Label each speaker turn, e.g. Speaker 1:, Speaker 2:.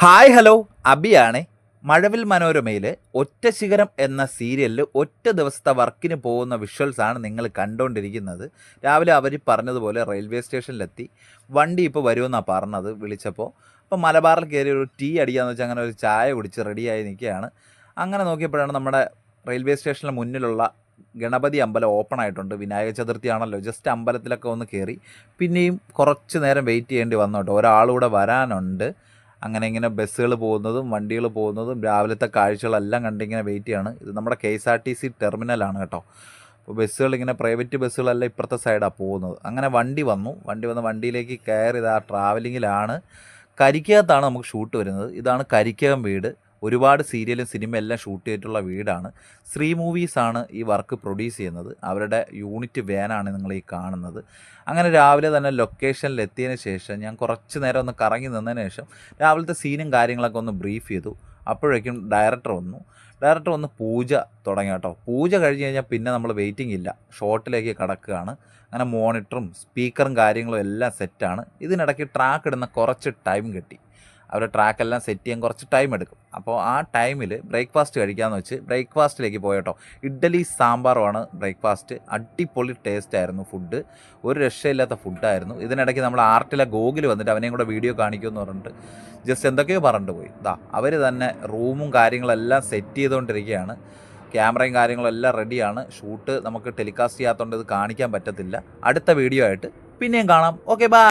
Speaker 1: Hi hello അബിയാണേ. മഴവിൽ മനോരമയിൽ ഒറ്റ ശിഖരം എന്ന സീരിയലിൽ ഒറ്റ ദിവസത്തെ വർക്കിന് പോകുന്ന വിഷ്വൽസാണ് നിങ്ങൾ കണ്ടുകൊണ്ടിരിക്കുന്നത്. രാവിലെ അവർ പറഞ്ഞതുപോലെ റെയിൽവേ സ്റ്റേഷനിലെത്തി. വണ്ടി ഇപ്പോൾ വരുമെന്നാണ് പറഞ്ഞത് വിളിച്ചപ്പോൾ. അപ്പോൾ മലബാറിൽ കയറി ഒരു ടീ അടിക്കാമെന്ന് വെച്ചാൽ അങ്ങനെ ഒരു ചായ കുടിച്ച് റെഡിയായി നിൽക്കുകയാണ്. അങ്ങനെ നോക്കിയപ്പോഴാണ് നമ്മുടെ റെയിൽവേ സ്റ്റേഷന് മുന്നിലുള്ള ഗണപതി അമ്പലം ഓപ്പൺ ആയിട്ടുണ്ട്. വിനായക ചതുർത്ഥിയാണല്ലോ, ജസ്റ്റ് അമ്പലത്തിലൊക്കെ ഒന്ന് കയറി. പിന്നെയും കുറച്ച് നേരം വെയിറ്റ് ചെയ്യേണ്ടി വന്നു കേട്ടോ. ഒരാളൂടെ വരാനുണ്ട്. അങ്ങനെ ഇങ്ങനെ ബസ്സുകൾ പോകുന്നതും വണ്ടികൾ പോകുന്നതും രാവിലത്തെ കാഴ്ചകളെല്ലാം കണ്ടിങ്ങനെ വെയിറ്റ് ചെയ്യാണ്. ഇത് നമ്മുടെ KSRTC ടെർമിനലാണ് കേട്ടോ. അപ്പോൾ ബസ്സുകൾ ഇങ്ങനെ പ്രൈവറ്റ് ബസ്സുകളെല്ലാം ഇപ്പുറത്തെ സൈഡാണ് പോകുന്നത്. അങ്ങനെ വണ്ടി വന്ന് വണ്ടിയിലേക്ക് കയറി ഇതാ ട്രാവലിങ്ങിലാണ്. കരിക്കകത്താണ് നമുക്ക് ഷൂട്ട് വരുന്നത്. ഇതാണ് കരിക്കകം വീട്. ഒരുപാട് സീരിയലും സിനിമയും എല്ലാം ഷൂട്ട് ചെയ്തിട്ടുള്ള വീടാണ്. ശ്രീ മൂവീസാണ് ഈ വർക്ക് പ്രൊഡ്യൂസ് ചെയ്യുന്നത്. അവരുടെ യൂണിറ്റ് വാനാണ് നിങ്ങൾ ഈ കാണുന്നത്. അങ്ങനെ രാവിലെ തന്നെ ലൊക്കേഷനിൽ എത്തിയതിന് ശേഷം ഞാൻ കുറച്ച് നേരം ഒന്ന് കറങ്ങി നിന്നതിന് ശേഷം രാവിലത്തെ സീനും കാര്യങ്ങളൊക്കെ ഒന്ന് ബ്രീഫ് ചെയ്തു. അപ്പോഴേക്കും ഡയറക്ടർ വന്ന് പൂജ തുടങ്ങി കേട്ടോ. പൂജ കഴിഞ്ഞ് കഴിഞ്ഞാൽ പിന്നെ നമ്മൾ വെയിറ്റിംഗ് ഇല്ല, ഷോട്ടിലേക്ക് കടക്കുകയാണ്. അങ്ങനെ മോണിറ്ററും സ്പീക്കറും കാര്യങ്ങളും എല്ലാം സെറ്റാണ്. ഇതിനിടയ്ക്ക് ട്രാക്ക് ഇടുന്ന കുറച്ച് ടൈം കിട്ടി. അവരുടെ ട്രാക്കെല്ലാം സെറ്റ് ചെയ്യാൻ കുറച്ച് ടൈം എടുക്കും. അപ്പോൾ ആ ടൈമിൽ ബ്രേക്ക്ഫാസ്റ്റ് കഴിക്കാമെന്ന് വെച്ച് ബ്രേക്ക്ഫാസ്റ്റിലേക്ക് പോയി കേട്ടോ. ഇഡ്ഡലി സാമ്പാറുമാണ് ബ്രേക്ക്ഫാസ്റ്റ്. അടിപൊളി ടേസ്റ്റ് ആയിരുന്നു ഫുഡ്. ഒരു രക്ഷയില്ലാത്ത ഫുഡായിരുന്നു. ഇതിനിടയ്ക്ക് നമ്മൾ ആർട്ടിലെ ഗോകുൽ വന്നിട്ട് അവനെയും കൂടെ വീഡിയോ കാണിക്കുമെന്ന് പറഞ്ഞിട്ട് ജസ്റ്റ് എന്തൊക്കെയോ പറഞ്ഞിട്ട് പോയി. അവർ തന്നെ റൂമും കാര്യങ്ങളെല്ലാം സെറ്റ് ചെയ്തുകൊണ്ടിരിക്കുകയാണ്. ക്യാമറയും കാര്യങ്ങളും എല്ലാം റെഡിയാണ്. ഷൂട്ട് നമുക്ക് ടെലികാസ്റ്റ് ചെയ്യാത്തതുകൊണ്ട് ഇത് കാണിക്കാൻ പറ്റത്തില്ല. അടുത്ത വീഡിയോ ആയിട്ട് പിന്നെയും കാണാം. Okay, by.